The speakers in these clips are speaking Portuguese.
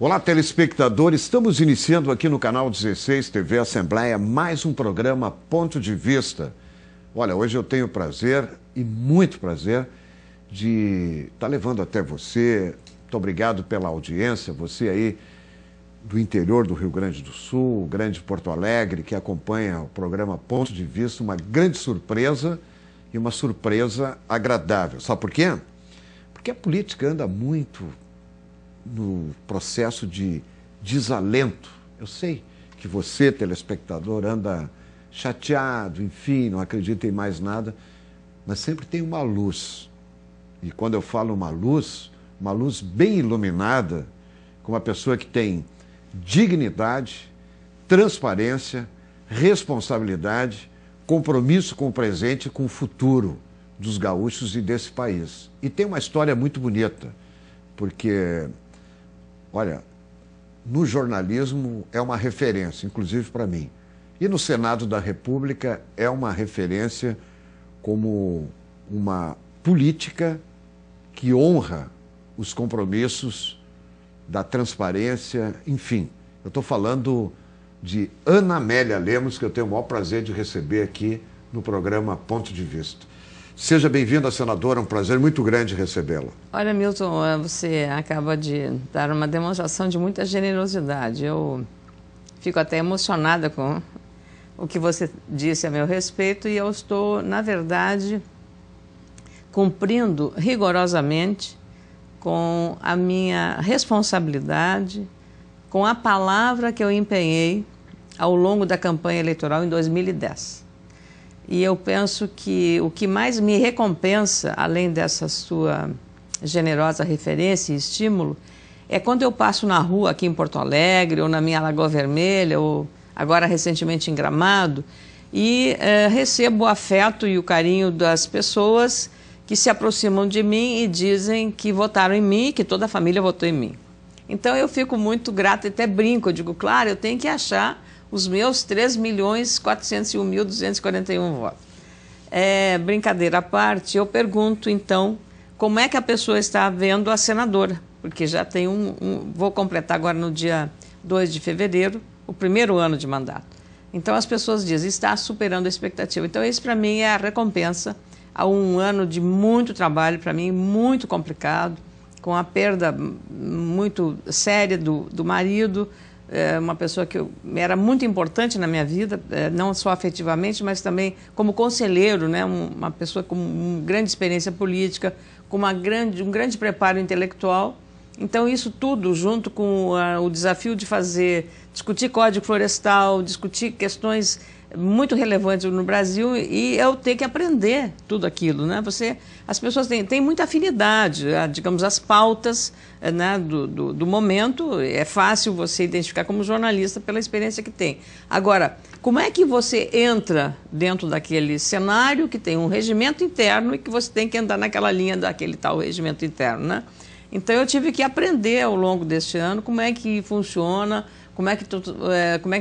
Olá, telespectadores. Estamos iniciando aqui no canal 16 TV Assembleia mais um programa Ponto de Vista. Olha, hoje eu tenho o prazer e muito prazer de estar levando até você. Muito obrigado pela audiência, você aí do interior do Rio Grande do Sul, grande Porto Alegre, que acompanha o programa Ponto de Vista, uma grande surpresa e uma surpresa agradável. Sabe por quê? Porque a política anda muito no processo de desalento. Eu sei que você, telespectador, anda chateado, enfim, não acredita em mais nada, mas sempre tem uma luz. E quando eu falo uma luz bem iluminada, com uma pessoa que tem dignidade, transparência, responsabilidade, compromisso com o presente e com o futuro dos gaúchos e desse país. E tem uma história muito bonita, porque, olha, no jornalismo é uma referência, inclusive para mim. E no Senado da República é uma referência como uma política que honra os compromissos da transparência, enfim. Eu estou falando de Ana Amélia Lemos, que eu tenho o maior prazer de receber aqui no programa Ponto de Vista. Seja bem-vinda, senadora, é um prazer muito grande recebê-la. Olha, Milton, você acaba de dar uma demonstração de muita generosidade. Eu fico até emocionada com o que você disse a meu respeito e eu estou, na verdade, cumprindo rigorosamente com a minha responsabilidade, com a palavra que eu empenhei ao longo da campanha eleitoral em 2010. E eu penso que o que mais me recompensa, além dessa sua generosa referência e estímulo, é quando eu passo na rua aqui em Porto Alegre, ou na minha Lagoa Vermelha, ou agora recentemente em Gramado, e recebo o afeto e o carinho das pessoas que se aproximam de mim e dizem que votaram em mim e que toda a família votou em mim. Então eu fico muito grata, até brinco, eu digo, claro, eu tenho que achar os meus 3.401.241 votos. Brincadeira à parte, eu pergunto então, como é que a pessoa está vendo a senadora? Porque já tem vou completar agora no dia 2 de fevereiro, o primeiro ano de mandato. Então as pessoas dizem, está superando a expectativa. Então isso para mim é a recompensa a um ano de muito trabalho, para mim, muito complicado, com a perda muito séria do marido, uma pessoa que era muito importante na minha vida, não só afetivamente, mas também como conselheiro, né? Uma pessoa com uma grande experiência política, com um grande preparo intelectual. Então, isso tudo, junto com o desafio de discutir código florestal, discutir questões muito relevantes no Brasil, e eu tenho que aprender tudo aquilo, né? As pessoas têm muita afinidade, digamos, as pautas, né, do momento, é fácil você identificar como jornalista pela experiência que tem. Agora, como é que você entra dentro daquele cenário que tem um regimento interno e que você tem que andar naquela linha daquele tal regimento interno, né? Então, eu tive que aprender ao longo deste ano como é que funciona, como é que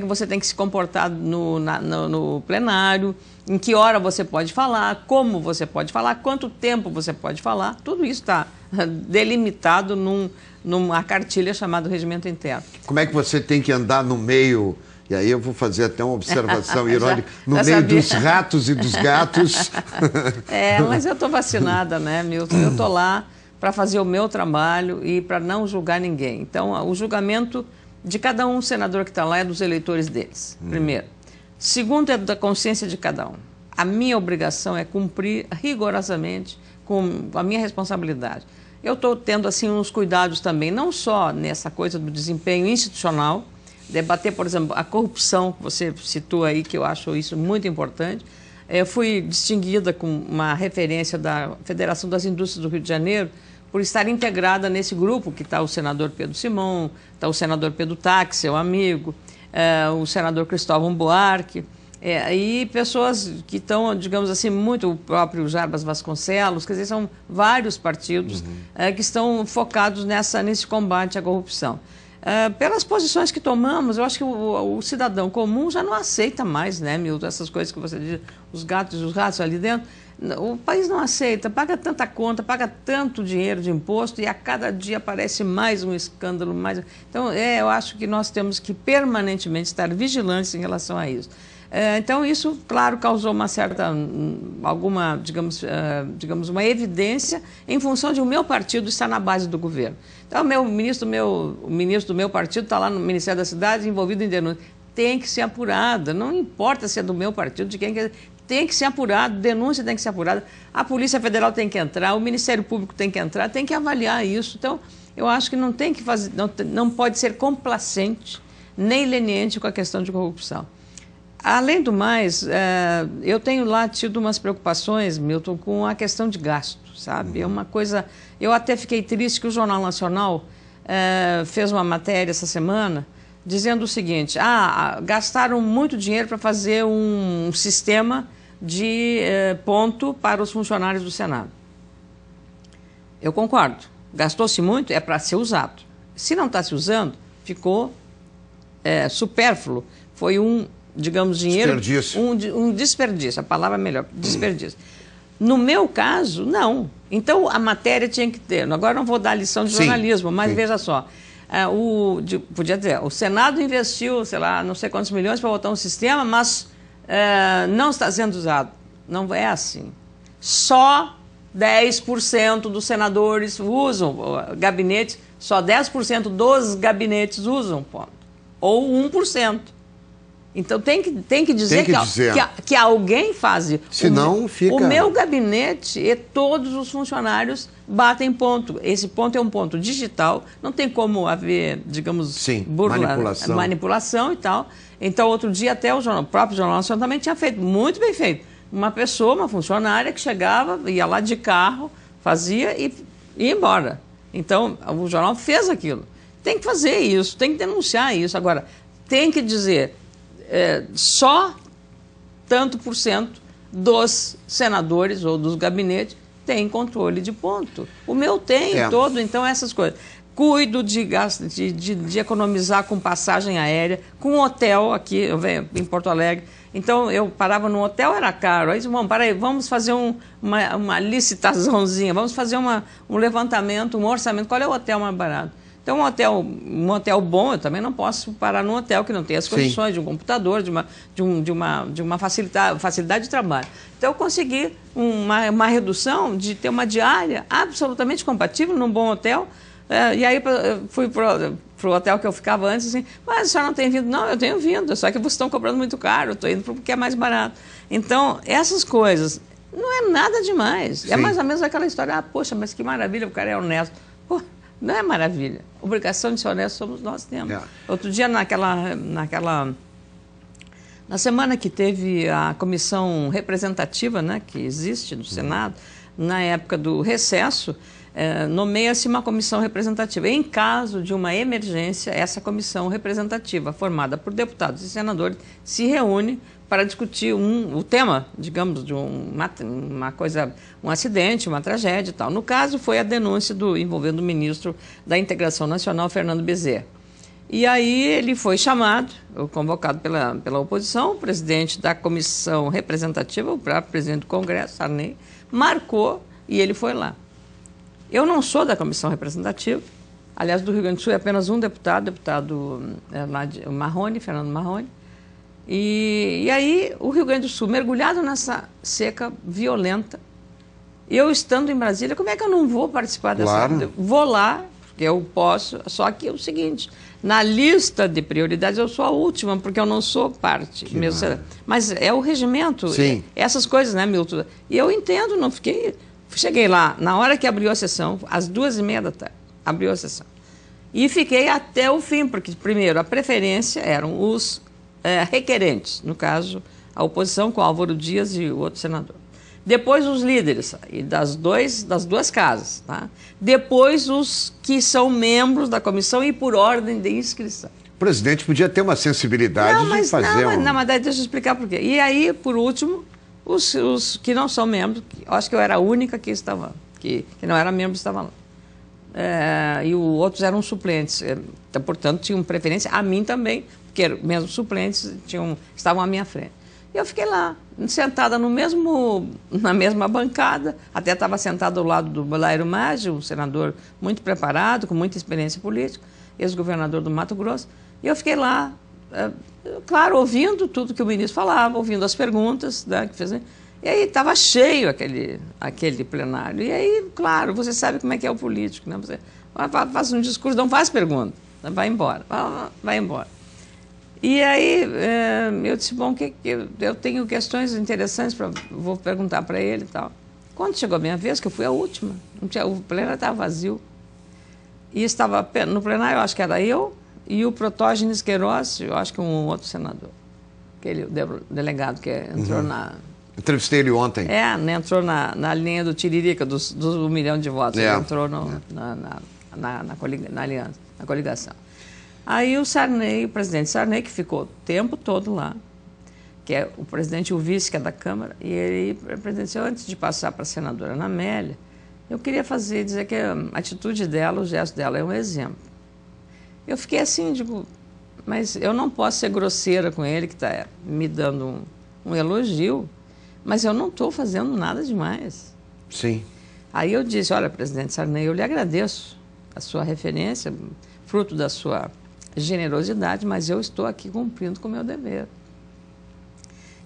você tem que se comportar no plenário, em que hora você pode falar, como você pode falar, quanto tempo você pode falar. Tudo isso está delimitado numa cartilha chamada Regimento Interno. Como é que você tem que andar no meio, e aí eu vou fazer até uma observação irônica, no meio dos ratos e dos gatos? Mas eu estou vacinada, né, Milton? Eu estou lá para fazer o meu trabalho e para não julgar ninguém. Então, o julgamento de cada senador que está lá é dos eleitores deles, primeiro. Segundo, é da consciência de cada um. A minha obrigação é cumprir rigorosamente com a minha responsabilidade. Eu estou tendo, assim, uns cuidados também, não só nessa coisa do desempenho institucional, debater, por exemplo, a corrupção, que você citou aí, que eu acho isso muito importante. Eu fui distinguida com uma referência da Federação das Indústrias do Rio de Janeiro, por estar integrada nesse grupo, que está o senador Pedro Simão, está o senador Pedro Táxi, seu amigo, o senador Cristóvão Buarque, e pessoas que estão, digamos assim, muito, o próprio Jarbas Vasconcelos, quer dizer, são vários partidos que estão focados nesse combate à corrupção. pelas posições que tomamos, eu acho que o cidadão comum já não aceita mais, né, Milton, essas coisas que você diz, os gatos e os ratos ali dentro. O país não aceita, paga tanta conta, paga tanto dinheiro de imposto e a cada dia aparece mais um escândalo. Então, eu acho que nós temos que permanentemente estar vigilantes em relação a isso. Então, isso, claro, causou uma certa, digamos, uma evidência em função de o meu partido estar na base do governo. Então, o ministro do meu partido está lá no Ministério da Cidade envolvido em denúncia. Tem que ser apurada, não importa se é do meu partido, de quem quer. Tem que ser apurado, denúncia tem que ser apurada, a Polícia Federal tem que entrar, o Ministério Público tem que entrar, tem que avaliar isso. Então, eu acho que não tem que fazer, não pode ser complacente nem leniente com a questão de corrupção. Além do mais, eu tenho lá tido umas preocupações, Milton, com a questão de gasto, sabe? É uma coisa... Eu até fiquei triste que o Jornal Nacional fez uma matéria essa semana dizendo o seguinte, gastaram muito dinheiro para fazer um sistema de ponto para os funcionários do Senado. Eu concordo, gastou-se muito, é para ser usado. Se não está se usando, ficou supérfluo, foi digamos, dinheiro... Desperdício. Um desperdício, a palavra é melhor, desperdício. No meu caso, não. Então, a matéria tinha que ter. Agora não vou dar lição de jornalismo, mas veja só. Podia dizer, o Senado investiu, sei lá, não sei quantos milhões para botar um sistema, mas não está sendo usado. Não é assim. Só 10% dos senadores usam gabinetes, só 10% dos gabinetes usam ponto. Ou 1%. Então tem que dizer que alguém faz isso. Senão fica... O meu gabinete e todos os funcionários batem ponto. Esse ponto é um ponto digital, não tem como haver, digamos, manipulação e tal. Então, outro dia até o próprio Jornal Nacional também tinha feito, muito bem feito. Uma pessoa, uma funcionária que chegava, ia lá de carro, fazia e ia embora. Então, o jornal fez aquilo. Tem que fazer isso, tem que denunciar isso. Agora, tem que dizer... só tanto por cento dos senadores ou dos gabinetes tem controle de ponto. O meu tem todo, então essas coisas. Cuido de economizar com passagem aérea, com hotel aqui, eu venho em Porto Alegre. Então eu parava no hotel, era caro. Aí disse, vamos fazer uma licitaçãozinha, vamos fazer um levantamento, um orçamento. Qual é o hotel mais barato? Então, um hotel bom, eu também não posso parar num hotel que não tem as condições de um computador, de uma facilidade de trabalho. Então, eu consegui uma redução de ter uma diária absolutamente compatível num bom hotel. E aí, eu fui para o hotel que eu ficava antes, assim, mas a senhora não tem vindo? Não, eu tenho vindo, só que vocês estão cobrando muito caro, eu estou indo porque é mais barato. Então, essas coisas, não é nada demais. Sim. É mais ou menos aquela história, poxa, mas que maravilha, o cara é honesto. Pô, não é maravilha. Obrigação de ser honesto somos nós temos. Outro dia, na semana que teve a comissão representativa, né, que existe no Senado, na época do recesso, nomeia-se uma comissão representativa. Em caso de uma emergência, essa comissão representativa, formada por deputados e senadores, se reúne para discutir o tema, digamos, de uma coisa, um acidente, uma tragédia e tal. No caso, foi a denúncia envolvendo o ministro da Integração Nacional, Fernando Bezerra. E aí ele foi chamado, convocado pela oposição, o presidente da comissão representativa, o próprio presidente do Congresso, Sarney, marcou e ele foi lá. Eu não sou da comissão representativa, aliás, do Rio Grande do Sul é apenas um deputado Marrone, Fernando Marrone. E aí o Rio Grande do Sul, mergulhado nessa seca violenta, eu estando em Brasília, como é que eu não vou participar dessa? Claro. Vou lá, porque eu posso, só que é o seguinte, na lista de prioridades eu sou a última, porque eu não sou parte. Mas é o regimento, essas coisas, né, Milton? E eu entendo, não fiquei... Cheguei lá, na hora que abriu a sessão, às 2h30 da tarde, abriu a sessão. E fiquei até o fim, porque, primeiro, a preferência eram os requerentes, no caso, a oposição com Álvaro Dias e o outro senador. Depois os líderes, e das duas casas. Tá? Depois os que são membros da comissão e por ordem de inscrição. O presidente podia ter uma sensibilidade de fazer mas deixa eu explicar por quê. E aí, por último, os que não são membros, acho que eu era a única que estava, que não era membro, estava lá. e os outros eram suplentes. Então, portanto, tinham preferência a mim também, porque mesmo suplentes estavam à minha frente. E eu fiquei lá, sentada na mesma bancada, até estava sentado ao lado do Balairo Maggi, um senador muito preparado, com muita experiência política, ex-governador do Mato Grosso, e eu fiquei lá, claro, ouvindo tudo que o ministro falava, ouvindo as perguntas, né, que fez, e aí estava cheio aquele plenário. E aí, claro, você sabe como é que é o político, né? Você faz um discurso, não faz pergunta, vai embora, vai embora. E aí eu disse, bom, eu tenho questões interessantes, vou perguntar para ele e tal. Quando chegou a minha vez, que eu fui a última, o plenário estava vazio. E estava no plenário, eu acho que era eu e o Protógenes Queiroz, eu acho que um outro senador, aquele delegado que entrou na... Entrevistei ele ontem. Entrou na linha do Tiririca, dos 1 milhão de votos. Ele entrou na aliança, na coligação. Aí o presidente Sarney, que ficou o tempo todo lá, que é o presidente e o vice, que é da Câmara, e ele, presidente, antes de passar para a senadora Ana Amélia, eu queria dizer que a atitude dela, o gesto dela é um exemplo. Eu fiquei assim, digo, mas eu não posso ser grosseira com ele, que está me dando um elogio, mas eu não estou fazendo nada demais. Sim. Aí eu disse, olha, presidente Sarney, eu lhe agradeço a sua referência, fruto da sua generosidade, mas eu estou aqui cumprindo com o meu dever.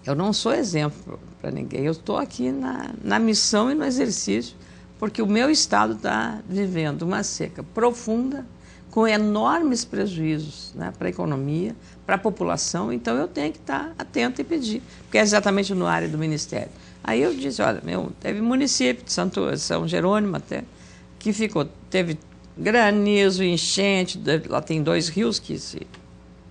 Eu não sou exemplo para ninguém, eu estou aqui na missão e no exercício, porque o meu estado está vivendo uma seca profunda, com enormes prejuízos, né, para a economia, para a população, então eu tenho que estar atento e pedir, porque é exatamente na área do Ministério. Aí eu disse, olha, teve município de São Jerônimo até, que teve granizo, enchente, lá tem 2 rios que se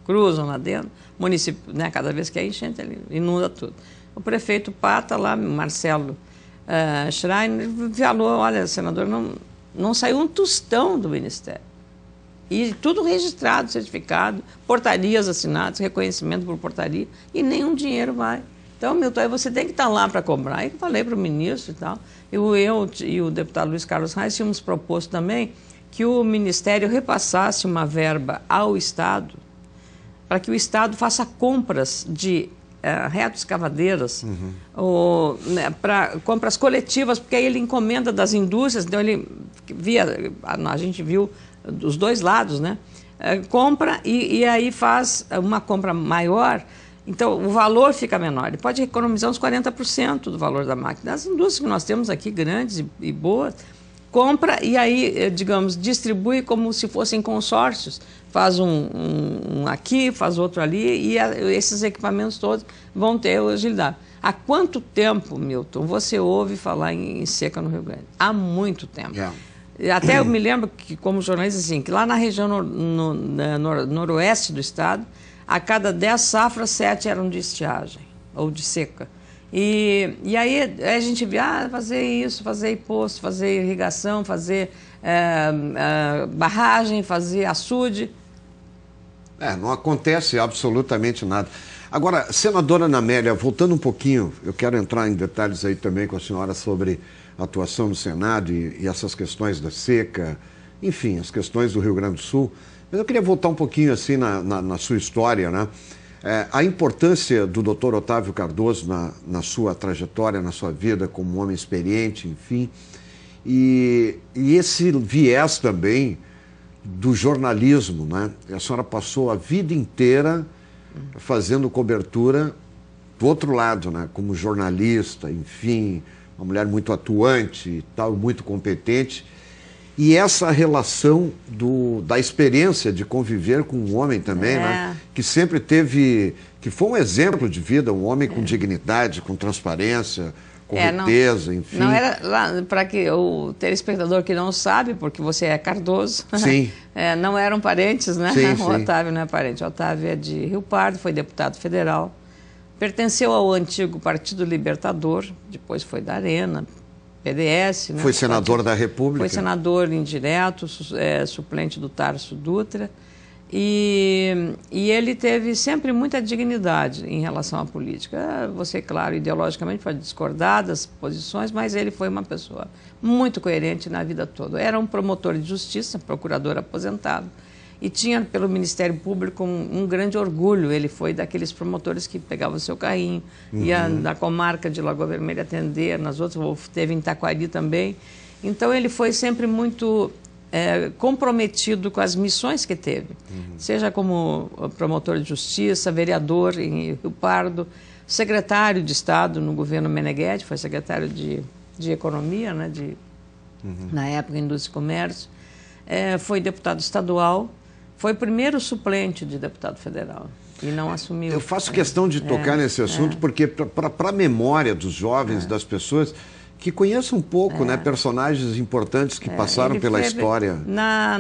cruzam lá dentro, município, né, cada vez que é enchente, ele inunda tudo. O prefeito Pata lá, Marcelo Schreiner, falou, olha, senador, não saiu um tostão do Ministério. E tudo registrado, certificado, portarias assinadas, reconhecimento por portaria, e nenhum dinheiro vai. Então, Milton, você tem que estar lá para cobrar. Aí eu falei para o ministro e tal. Eu e o deputado Luiz Carlos Reis tínhamos proposto também que o Ministério repassasse uma verba ao Estado, para que o Estado faça compras de retroescavadeiras, para compras coletivas, porque aí ele encomenda das indústrias, então a gente viu dos 2 lados, né? Compra e aí faz uma compra maior, então o valor fica menor. Ele pode economizar uns 40% do valor da máquina. As indústrias que nós temos aqui, grandes e boas, compra e aí, digamos, distribui como se fossem consórcios. Faz um aqui, faz outro ali, e esses equipamentos todos vão ter agilidade. Há quanto tempo, Milton, você ouve falar em seca no Rio Grande? Há muito tempo. Até eu me lembro que, como jornalista, assim, que lá na região noroeste do estado, a cada 10 safras, 7 eram de estiagem ou de seca. E aí a gente via fazer isso, fazer poço, fazer irrigação, fazer barragem, fazer açude. Não acontece absolutamente nada. Agora, senadora Ana Amélia, voltando um pouquinho, eu quero entrar em detalhes aí também com a senhora sobre a atuação no Senado e essas questões da seca, enfim, as questões do Rio Grande do Sul. Mas eu queria voltar um pouquinho assim na sua história, né? A importância do Dr. Otávio Cardoso na sua trajetória, na sua vida como um homem experiente, enfim, e esse viés também do jornalismo, né? A senhora passou a vida inteira fazendo cobertura do outro lado, né? Como jornalista, enfim, uma mulher muito atuante e tal, muito competente. E essa relação da experiência de conviver com um homem também, né? Que sempre que foi um exemplo de vida, um homem com dignidade, com transparência, correteza, enfim. Não era, para que o telespectador que não sabe, porque você é Cardoso, sim. Não eram parentes, né? Sim, o Otávio não é parente. O Otávio é de Rio Pardo, foi deputado federal, pertenceu ao antigo Partido Libertador, depois foi da Arena, PDS. Né? Foi senador da República. Foi senador indireto, suplente do Tarso Dutra. E ele teve sempre muita dignidade em relação à política. Você, claro, ideologicamente pode discordar das posições, mas ele foi uma pessoa muito coerente na vida toda. Era um promotor de justiça, procurador aposentado, e tinha pelo Ministério Público um grande orgulho. Ele foi daqueles promotores que pegavam o seu carrinho, ia na comarca de Lagoa Vermelha atender, nas outras, teve em Taquari também. Então ele foi sempre muito comprometido com as missões que teve, seja como promotor de justiça, vereador em Rio Pardo, secretário de Estado no governo Meneghetti, foi secretário de Economia, né, na época, Indústria e Comércio, foi deputado estadual, foi o primeiro suplente de deputado federal e não assumiu. Eu faço questão de tocar nesse assunto porque para a memória dos jovens, das pessoas, que conheçam um pouco, né, personagens importantes que passaram pela história.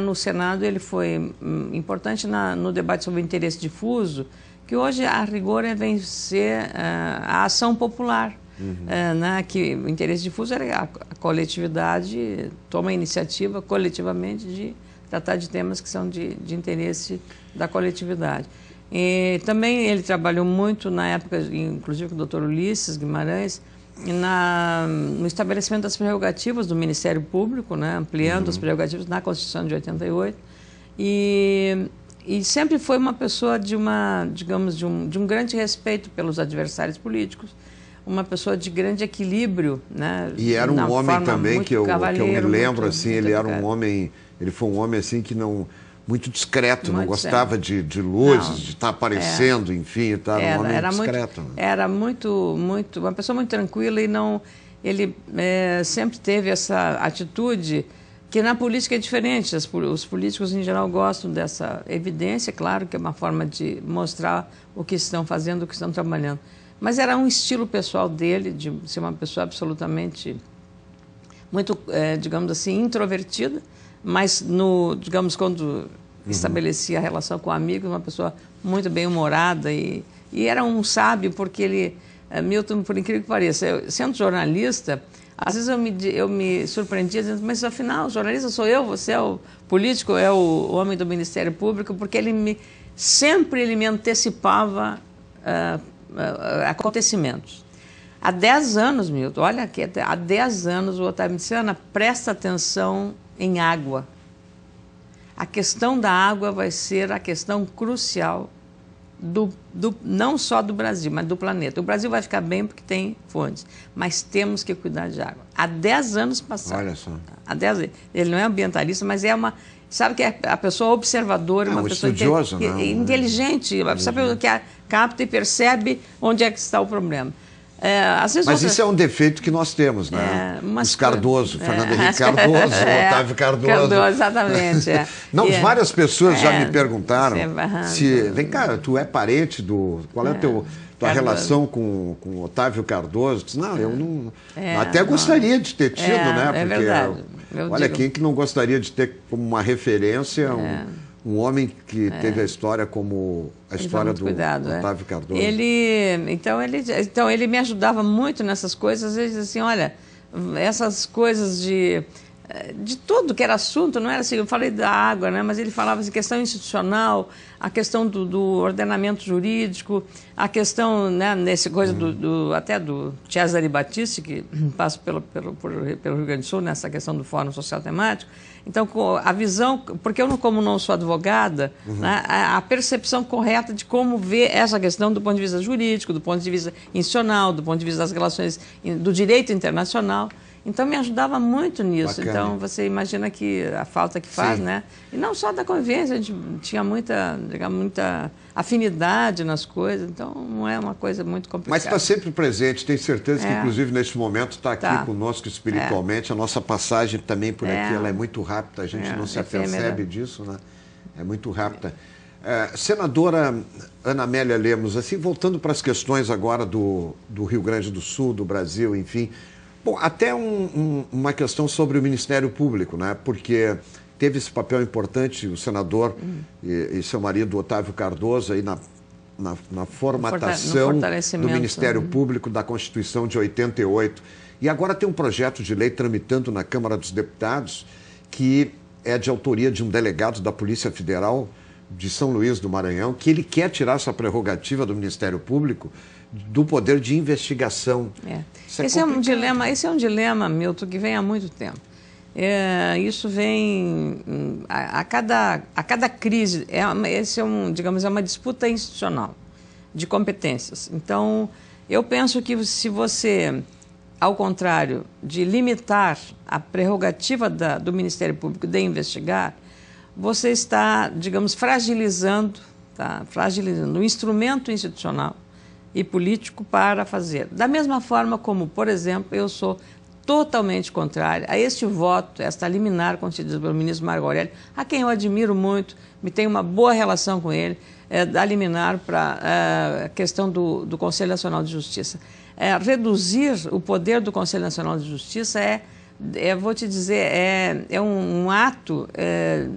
No Senado ele foi importante no debate sobre o interesse difuso, que hoje, a rigor, é vencer a ação popular. Que o interesse difuso é a coletividade toma a iniciativa coletivamente de tratar de temas que são de interesse da coletividade. E também ele trabalhou muito na época, inclusive com o Dr. Ulisses Guimarães, no estabelecimento das prerrogativas do Ministério Público, né, ampliando as prerrogativas na Constituição de 88, e sempre foi uma pessoa de um grande respeito pelos adversários políticos, uma pessoa de grande equilíbrio, né? E era um homem também que eu me lembro, assim, ele era um homem, ele foi um homem assim que não muito discreto, não gostava de luzes, de estar aparecendo, enfim, um homem discreto. Era uma pessoa muito tranquila e ele sempre teve essa atitude que na política é diferente. Os políticos em geral gostam dessa evidência, claro que é uma forma de mostrar o que estão fazendo, o que estão trabalhando. Mas era um estilo pessoal dele, de ser uma pessoa absolutamente muito, digamos assim, introvertida, mas quando estabelecia a relação com amigos, uma pessoa muito bem-humorada e era um sábio, porque ele, Milton, por incrível que pareça, sendo jornalista, às vezes eu me surpreendia dizendo, mas afinal, o jornalista sou eu, você é o político, é o homem do Ministério Público, porque sempre ele me antecipava acontecimentos. Há 10 anos, Milton, olha aqui, há 10 anos o Otávio me disse, Ana, presta atenção em água. A questão da água vai ser a questão crucial não só do Brasil, mas do planeta. O Brasil vai ficar bem porque tem fontes, mas temos que cuidar de água. Há 10 anos passados. Olha só. Há 10 anos. Ele não é ambientalista, mas é uma... Sabe que é a pessoa observadora, uma pessoa estudioso, inteligente, sabe que capta e percebe onde é que está o problema. Às vezes mas isso é um defeito que nós temos, né? Os Cardoso, Fernando Henrique Cardoso, Otávio Cardoso. Exatamente. Não, várias pessoas já me perguntaram vem cá, tu é parente do... Qual é a tua relação com o Otávio Cardoso? Não, eu não... até gostaria de ter tido, né? Porque, é verdade. Olha, quem que não gostaria de ter como uma referência um homem que teve a história como a história do Otávio Cardoso. Então ele me ajudava muito nessas coisas. Às vezes assim, olha, essas coisas de tudo que era assunto, não era assim, eu falei da água, né, mas ele falava de questão institucional, a questão do ordenamento jurídico, a questão, né, nesse coisa até do Cesare Battisti, que passa pelo Rio Grande do Sul, nessa questão do Fórum Social Temático. Então, a visão, porque eu, como não sou advogada, né, a percepção correta de como ver essa questão do ponto de vista jurídico, do ponto de vista institucional, do ponto de vista das relações, do direito internacional. Então, me ajudava muito nisso. Bacana. Então, você imagina que a falta que faz, né? E não só da convivência, a gente tinha muita afinidade nas coisas, então não é uma coisa muito complicada. Mas está sempre presente, tenho certeza que, inclusive, neste momento está aqui conosco espiritualmente. A nossa passagem também por aqui ela é muito rápida, a gente não se apercebe disso, né? É muito rápida. Senadora Ana Amélia Lemos, assim, voltando para as questões agora do Rio Grande do Sul, do Brasil, enfim... Bom, até uma questão sobre o Ministério Público, né? Porque teve esse papel importante o senador e seu marido Otávio Cardoso aí na formatação do Ministério Público da Constituição de 88. E agora tem um projeto de lei tramitando na Câmara dos Deputados que é de autoria de um delegado da Polícia Federal, de São Luís do Maranhão, que ele quer tirar essa prerrogativa do Ministério Público do poder de investigação. Esse é um dilema, Milton, que vem há muito tempo. Isso vem a cada crise. Esse é uma disputa institucional de competências. Então, eu penso que se você, ao contrário de limitar a prerrogativa do Ministério Público de investigar, você está, digamos, fragilizando o instrumento institucional e político para fazer. Da mesma forma como, por exemplo, eu sou totalmente contrária a este voto, esta liminar concedida pelo ministro Marco Aurélio, a quem eu admiro muito, me tenho uma boa relação com ele, da liminar para a questão do Conselho Nacional de Justiça. Reduzir o poder do Conselho Nacional de Justiça vou te dizer, é um ato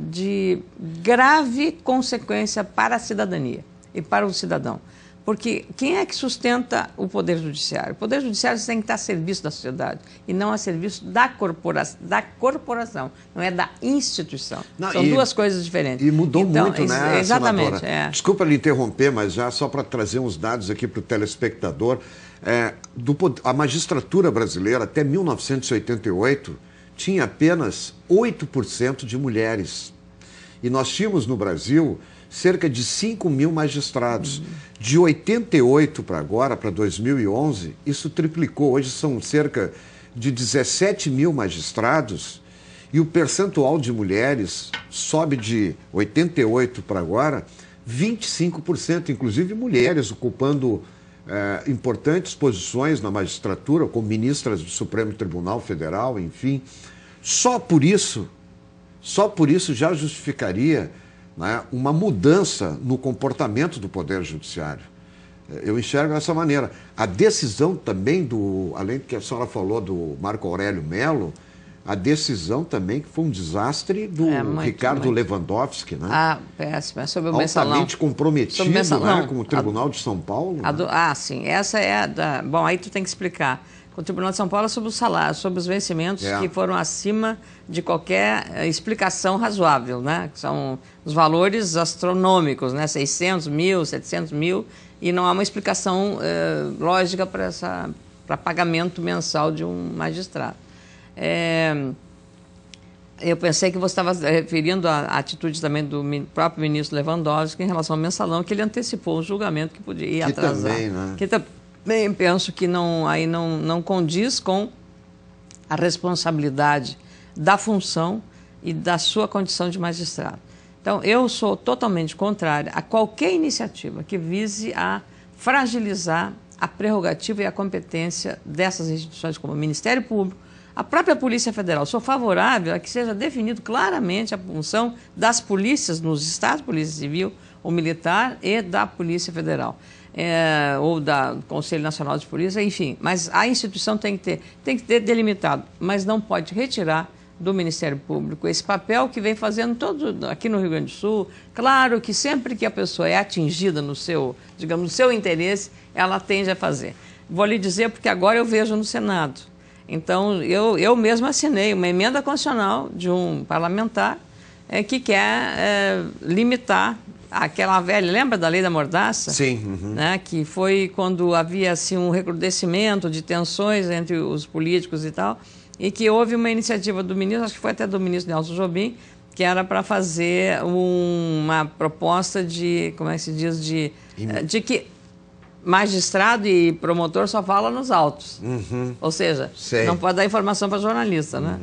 de grave consequência para a cidadania e para o cidadão. Porque quem é que sustenta o Poder Judiciário? O Poder Judiciário tem que estar a serviço da sociedade e não a serviço da corporação, não é da instituição. São duas coisas diferentes. E mudou muito, né, exatamente. Desculpa lhe interromper, mas já só para trazer uns dados aqui para o telespectador. A magistratura brasileira, até 1988, tinha apenas 8% de mulheres. E nós tínhamos no Brasil cerca de 5 mil magistrados. De 88 para agora, para 2011, isso triplicou. Hoje são cerca de 17 mil magistrados e o percentual de mulheres sobe de 88 para agora, 25%, inclusive mulheres ocupando importantes posições na magistratura, como ministras do Supremo Tribunal Federal, enfim. Só por isso já justificaria, né, uma mudança no comportamento do Poder Judiciário. Eu enxergo dessa maneira. A decisão também além do que a senhora falou do Marco Aurélio Mello, a decisão também que foi um desastre do Ricardo Lewandowski, né? Péssima. Sobre o mensalão. Altamente comprometido, né, com o Tribunal de São Paulo. Né? Sim. Essa é Bom, aí tu tem que explicar. O Tribunal de São Paulo é sobre os salários, sobre os vencimentos que foram acima de qualquer explicação razoável, né? São os valores astronômicos, né? 600 mil, 700 mil, e não há uma explicação lógica para pagamento mensal de um magistrado. Eu pensei que você estava referindo à atitude também do próprio ministro Lewandowski em relação ao mensalão, que ele antecipou o julgamento que podia atrasar. Também, né? Também penso que não condiz com a responsabilidade da função e da sua condição de magistrado. Então, eu sou totalmente contrária a qualquer iniciativa que vise a fragilizar a prerrogativa e a competência dessas instituições como o Ministério Público, a própria Polícia Federal. Sou favorável a que seja definido claramente a função das polícias nos estados, Polícia Civil ou Militar, e da Polícia Federal. Ou do Conselho Nacional de Polícia, enfim. Mas a instituição tem que ter delimitado, mas não pode retirar do Ministério Público esse papel que vem fazendo aqui no Rio Grande do Sul. Claro que sempre que a pessoa é atingida no seu interesse, ela tende a fazer. Vou lhe dizer porque agora eu vejo no Senado. Então, eu mesmo assinei uma emenda constitucional de um parlamentar que quer limitar aquela velha, lembra da lei da mordaça? Sim. Né, que foi quando havia assim, um recrudescimento de tensões entre os políticos e tal, e que houve uma iniciativa do ministro, acho que foi até do ministro Nelson Jobim, que era para fazer uma proposta de, como é que se diz, de que magistrado e promotor só fala nos autos. Ou seja, não pode dar informação para jornalista, né?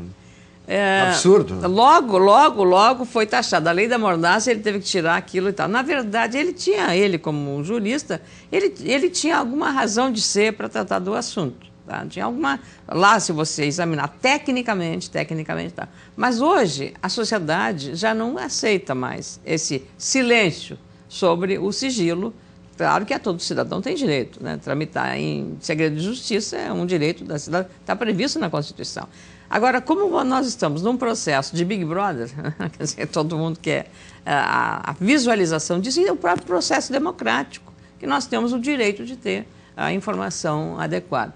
Absurdo. Logo foi taxado. A lei da mordaça, ele teve que tirar aquilo e tal. Na verdade, ele como jurista, ele tinha alguma razão de ser para tratar do assunto. Tá? Tinha alguma... Lá, se você examinar tecnicamente, tá. Mas hoje, a sociedade já não aceita mais esse silêncio sobre o sigilo. Claro que todo cidadão tem direito, né? Tramitar em segredo de justiça é um direito da cidadania, está previsto na Constituição. Agora, como nós estamos num processo de Big Brother, quer dizer, todo mundo quer a visualização disso, e o próprio processo democrático, que nós temos o direito de ter a informação adequada.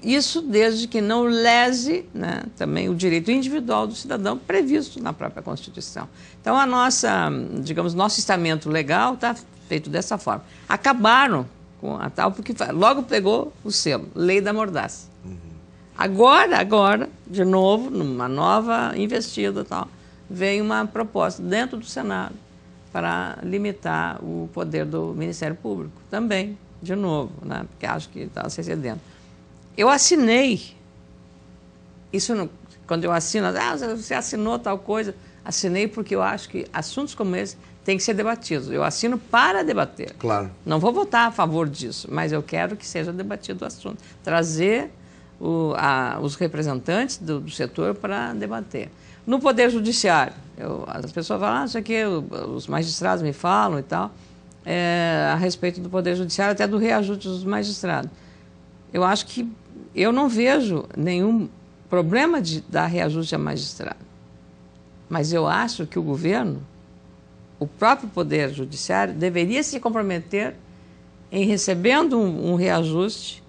Isso desde que não lese, né, também o direito individual do cidadão previsto na própria Constituição. Então, a nossa, digamos, nosso estamento legal está feito dessa forma. Acabaram com a tal, porque logo pegou o selo, Lei da Mordaça. Agora, de novo, numa nova investida, tal, vem uma proposta dentro do Senado para limitar o poder do Ministério Público. Também, de novo, né, porque acho que está se excedendo. Eu assinei, isso não, quando eu assino, você assinou tal coisa, assinei porque eu acho que assuntos como esse têm que ser debatidos. Eu assino para debater. Claro. Não vou votar a favor disso, mas eu quero que seja debatido o assunto. Trazer os representantes do setor para debater. No Poder Judiciário, as pessoas falam, isso aqui os magistrados me falam e tal, a respeito do Poder Judiciário, até do reajuste dos magistrados. Eu acho que eu não vejo nenhum problema de dar reajuste a magistrado. Mas eu acho que o governo, o próprio Poder Judiciário, deveria se comprometer em recebendo um reajuste,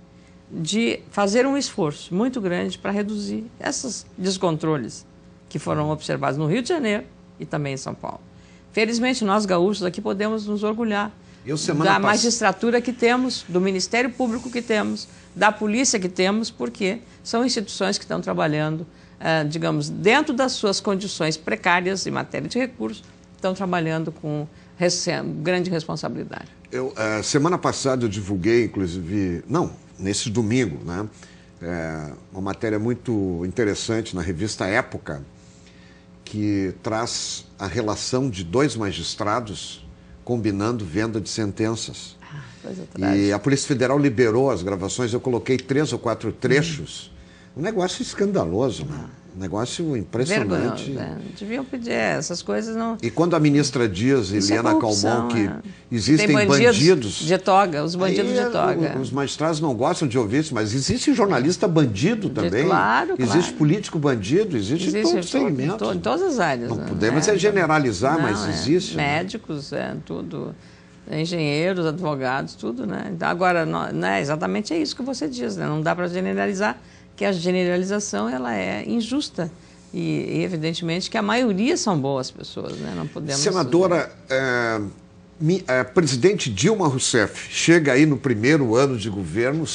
de fazer um esforço muito grande para reduzir esses descontroles que foram observados no Rio de Janeiro e também em São Paulo. Felizmente, nós gaúchos aqui podemos nos orgulhar da magistratura que temos, do Ministério Público que temos, da polícia que temos, porque são instituições que estão trabalhando, digamos, dentro das suas condições precárias em matéria de recursos, estão trabalhando com grande responsabilidade. Semana passada eu divulguei, inclusive, nesse domingo, né, uma matéria muito interessante na revista Época, que traz a relação de 2 magistrados combinando venda de sentenças. E a Polícia Federal liberou as gravações, eu coloquei 3 ou 4 trechos. Um negócio escandaloso, né? Um negócio impressionante. Vergonhoso, deviam pedir essas coisas. Não... E quando a ministra diz, Eliana Calmon, que existem bandidos de toga, os bandidos de toga. Os magistrados não gostam de ouvir isso, mas existe jornalista bandido também. Claro. Existe político bandido, existe em todos os segmentos. Em todas as áreas. Não podemos generalizar, mas existe. Médicos, tudo. Engenheiros, advogados, tudo, né? Então, agora, exatamente é isso que você diz, né? Não dá para generalizar, que a generalização ela é injusta e evidentemente que a maioria são boas pessoas, né? Não podemos... Senadora, presidente Dilma Rousseff chega aí no primeiro ano de governo,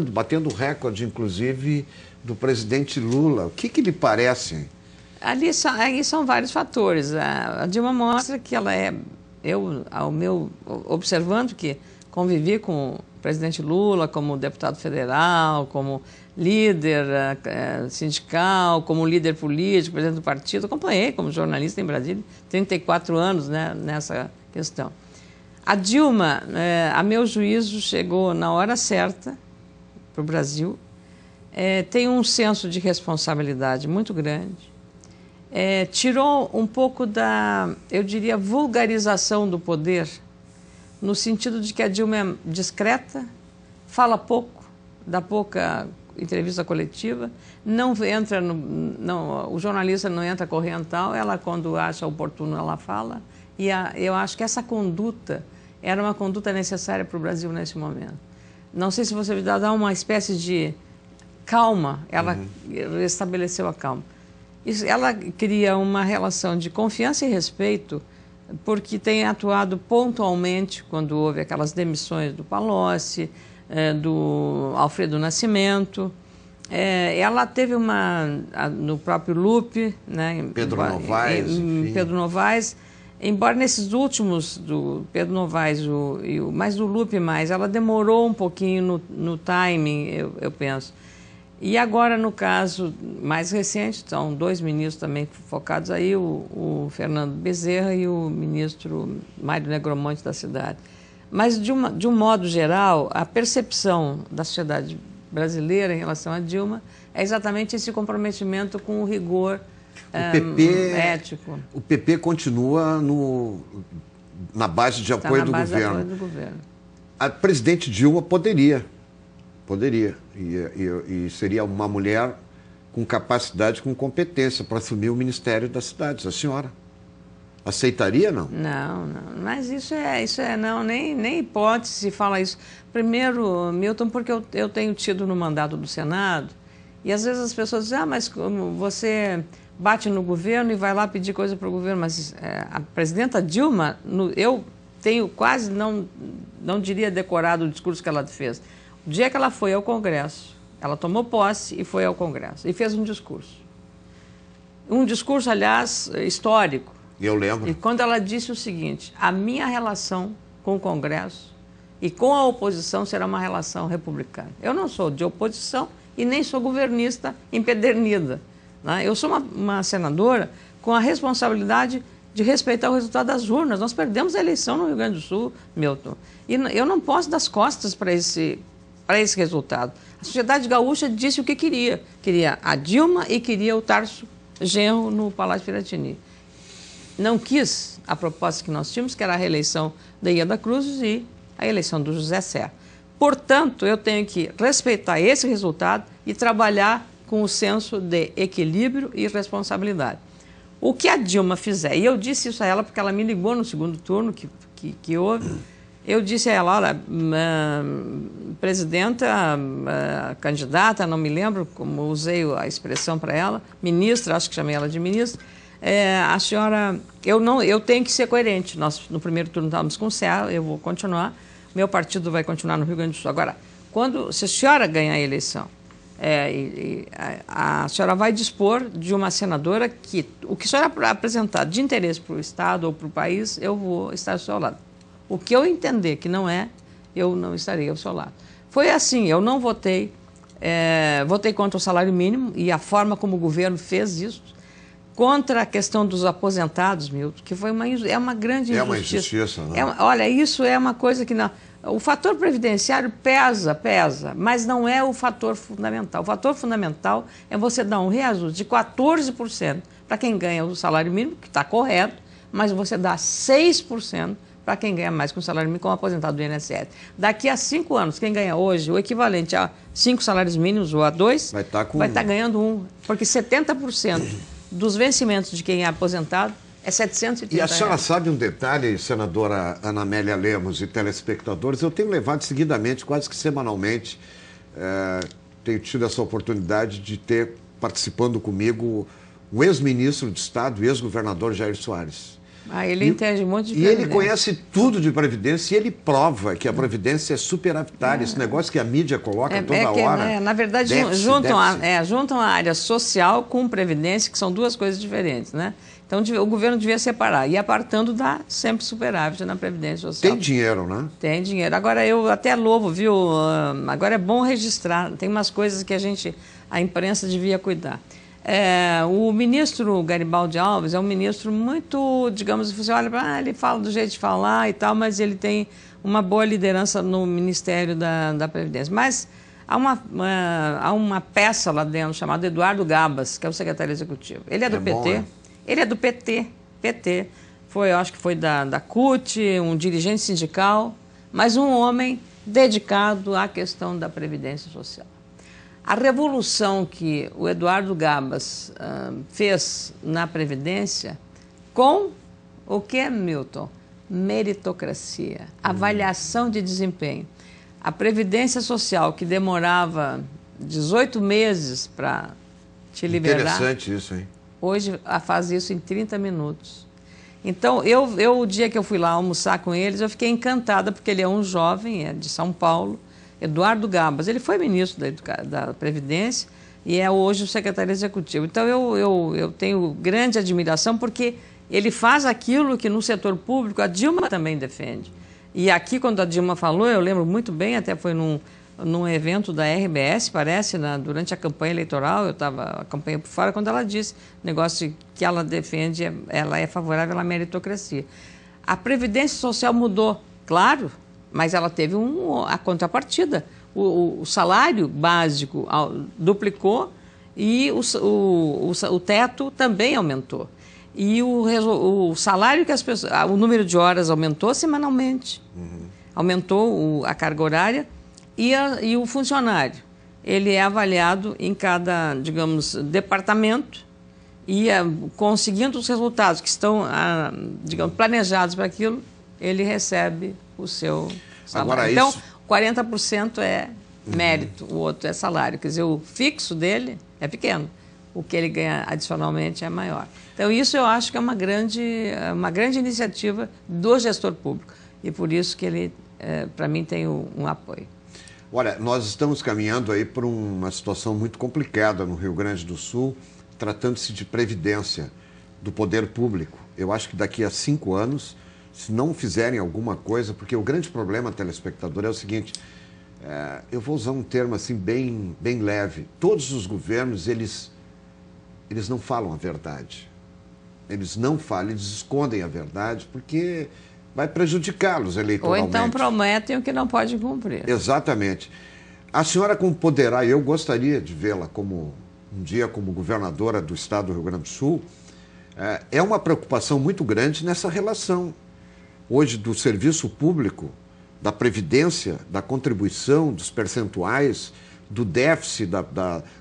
batendo recorde, inclusive, do presidente Lula. O que lhe parece? Ali são vários fatores. A Dilma mostra que ela é... observando que convivi com o presidente Lula como deputado federal, como líder sindical, como líder político, presidente do partido, acompanhei como jornalista em Brasília, 34 anos, né, nessa questão. A Dilma, a meu juízo, chegou na hora certa para o Brasil, tem um senso de responsabilidade muito grande, tirou um pouco da, eu diria, vulgarização do poder, no sentido de que a Dilma é discreta, fala pouco, dá pouca entrevista coletiva, não entra o jornalista não entra corrental, ela quando acha oportuno ela fala, e eu acho que essa conduta era uma conduta necessária para o Brasil nesse momento. Não sei se você dá uma espécie de calma, ela restabeleceu a calma. Ela cria uma relação de confiança e respeito, porque tem atuado pontualmente quando houve aquelas demissões do Palocci, do Alfredo Nascimento. Ela teve no próprio Lupe, né, Pedro Novaes, embora nesses últimos, do Pedro Novaes, mas do Lupe mais, ela demorou um pouquinho no timing, eu penso. E agora, no caso mais recente, estão 2 ministros também focados aí, o Fernando Bezerra e o ministro Mário Negromonte da cidade. Mas, de um modo geral, a percepção da sociedade brasileira em relação a Dilma é exatamente esse comprometimento com o rigor ético. O PP continua na base de apoio do governo. A presidente Dilma poderia, e seria uma mulher com capacidade, com competência para assumir o Ministério das Cidades, a senhora. Aceitaria, não? Não, mas isso é não, nem hipótese se fala isso. Primeiro, Milton, porque eu tenho tido no mandato do Senado, e às vezes as pessoas dizem, mas você bate no governo e vai lá pedir coisa para o governo, mas a presidenta Dilma, eu tenho quase, não diria decorado o discurso que ela fez. O dia que ela foi ao Congresso, ela tomou posse e foi ao Congresso, e fez um discurso. Um discurso, aliás, histórico. Eu lembro. E quando ela disse o seguinte, a minha relação com o Congresso e com a oposição será uma relação republicana. Eu não sou de oposição e nem sou governista empedernida, né? Eu sou uma senadora com a responsabilidade de respeitar o resultado das urnas. Nós perdemos a eleição no Rio Grande do Sul, Milton. E eu não posso dar as costas para esse resultado. A sociedade gaúcha disse o que queria. Queria a Dilma e queria o Tarso Genro no Palácio Piratini. Não quis a proposta que nós tínhamos, que era a reeleição da Ieda Cruz e a eleição do José Serra. Portanto, eu tenho que respeitar esse resultado e trabalhar com o senso de equilíbrio e responsabilidade. O que a Dilma fizer, e eu disse isso a ela porque ela me ligou no segundo turno que houve, eu disse a ela, olha, presidenta, candidata, não me lembro como usei a expressão para ela, ministra, acho que chamei ela de ministra, a senhora, eu tenho que ser coerente. Nós, no primeiro turno, estávamos com o Serra, eu vou continuar, meu partido vai continuar no Rio Grande do Sul. Agora, se a senhora ganhar a eleição, a senhora vai dispor de uma senadora que, o que a senhora apresentar de interesse para o Estado ou para o país, eu vou estar ao seu lado. O que eu entender que não é, eu não estarei ao seu lado. Foi assim, eu não votei, votei contra o salário mínimo e a forma como o governo fez isso, contra a questão dos aposentados, Milton, que foi uma grande injustiça. É uma injustiça, né? Olha, isso é uma coisa que não... O fator previdenciário pesa, mas não é o fator fundamental. O fator fundamental é você dar um reajuste de 14% para quem ganha o salário mínimo, que está correto, mas você dá 6% para quem ganha mais com o salário mínimo, como aposentado do INSS. Daqui a 5 anos, quem ganha hoje o equivalente a 5 salários mínimos ou a 2, vai estar ganhando 1, porque 70% dos vencimentos de quem é aposentado é 730 E a senhora reais. sabe um detalhe, senadora Ana Amélia Lemos e telespectadores, eu tenho levado seguidamente, quase que semanalmente, tenho tido essa oportunidade de ter participando comigo o ex-ministro de Estado, o ex-governador Jair Soares. Ele entende muito de Previdência. E ele conhece tudo de Previdência e ele prova que a Previdência é superavitária. Esse negócio que a mídia coloca toda hora. Na verdade, juntam a área social com Previdência, que são duas coisas diferentes, né? Então, o governo devia separar. E apartando dá sempre superávit na Previdência Social. Tem dinheiro, né? Tem dinheiro. Agora, eu até louvo, viu? Agora é bom registrar. Tem umas coisas que a imprensa devia cuidar. O ministro Garibaldi Alves é um ministro muito, digamos, você olha, ele fala do jeito de falar e tal, mas ele tem uma boa liderança no Ministério da Previdência. Mas há uma peça lá dentro chamada Eduardo Gabas, que é o secretário executivo. Ele é do PT. Bom, né? Ele é do PT. Eu acho que foi da CUT, um dirigente sindical, mas um homem dedicado à questão da Previdência Social. A revolução que o Eduardo Gabas fez na Previdência com o que, Milton? Meritocracia, avaliação de desempenho. A Previdência Social, que demorava 18 meses para te liberar... Interessante isso, hein? Hoje faz isso em 30 minutos. Então, o dia que eu fui lá almoçar com eles, eu fiquei encantada, porque ele é um jovem, é de São Paulo, Eduardo Gabas. Ele foi ministro da Previdência e é hoje o secretário executivo. Então, eu tenho grande admiração, porque ele faz aquilo que no setor público a Dilma também defende. E aqui, quando a Dilma falou, eu lembro muito bem, até foi num evento da RBS, parece, durante a campanha eleitoral, eu estava a campanha por fora, quando ela disse, negócio que ela defende, ela é favorável à meritocracia. A Previdência Social mudou, claro, mas ela teve a contrapartida. O salário básico duplicou e o teto também aumentou. E o salário que as pessoas... O número de horas aumentou semanalmente. Uhum. Aumentou a carga horária e o funcionário. Ele é avaliado em cada, digamos, departamento e conseguindo os resultados que estão, digamos, planejados para aquilo, ele recebe o seu salário. Agora, então, isso... 40% é mérito, o outro é salário. Quer dizer, o fixo dele é pequeno, o que ele ganha adicionalmente é maior. Então, isso eu acho que é uma grande iniciativa do gestor público. E por isso que ele, para mim, tem um apoio. Olha, nós estamos caminhando aí por uma situação muito complicada no Rio Grande do Sul, tratando-se de previdência do poder público. Eu acho que daqui a 5 anos, se não fizerem alguma coisa, porque o grande problema, telespectador, é o seguinte, eu vou usar um termo assim bem leve, todos os governos, eles não falam a verdade. Eles não falam, eles escondem a verdade, porque vai prejudicá-los eleitoralmente. Ou então prometem o que não pode cumprir. Exatamente. A senhora como poderá, eu gostaria de vê-la um dia como governadora do estado do Rio Grande do Sul, é uma preocupação muito grande nessa relação hoje do serviço público, da previdência, da contribuição, dos percentuais, do déficit,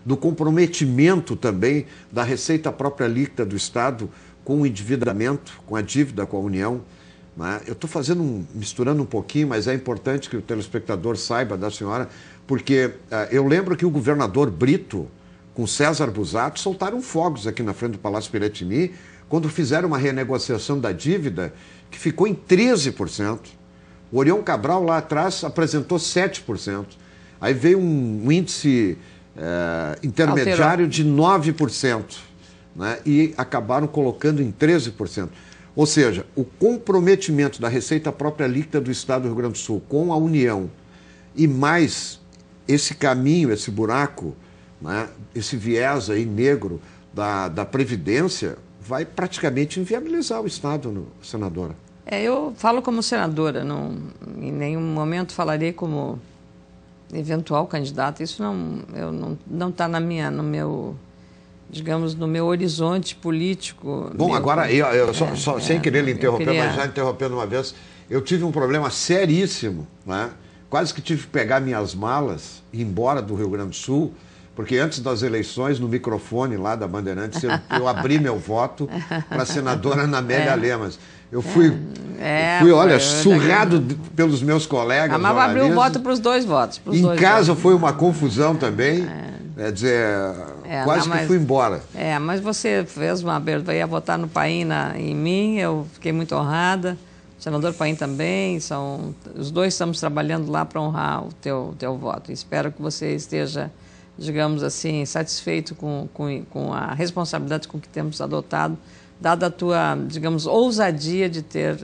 do comprometimento também da receita própria líquida do Estado com o endividamento, com a dívida com a União. Né? Eu estou misturando um pouquinho, mas é importante que o telespectador saiba da senhora, porque eu lembro que o governador Brito, com César Busato, soltaram fogos aqui na frente do Palácio Piratini, quando fizeram uma renegociação da dívida que ficou em 13%. O Orion Cabral, lá atrás, apresentou 7%. Aí veio um índice intermediário de 9%, né? E acabaram colocando em 13%. Ou seja, o comprometimento da receita própria líquida do Estado do Rio Grande do Sul com a União e mais esse caminho, esse buraco, né? Esse viés aí negro da Previdência vai praticamente inviabilizar o Estado, senadora. Eu falo como senadora, em nenhum momento falarei como eventual candidata. Isso não está no meu, digamos, no meu horizonte político. Bom, agora, sem querer lhe interromper, mas já interrompendo uma vez, eu tive um problema seríssimo, né? Quase que tive que pegar minhas malas e ir embora do Rio Grande do Sul, porque antes das eleições, no microfone lá da Bandeirantes, eu abri meu voto para a senadora Ana Amélia Lemas. Eu fui, olha, surrado pelos meus colegas. Mas abriu o voto para os dois votos. Em casa foi uma confusão também. Quer dizer, quase que fui embora. Mas você fez uma abertura, ia votar no Paim em mim, eu fiquei muito honrada. O senador Paim também, os dois estamos trabalhando lá para honrar o teu voto. Espero que você esteja, digamos assim, satisfeito com a responsabilidade com que temos adotado, dada a tua, digamos, ousadia de ter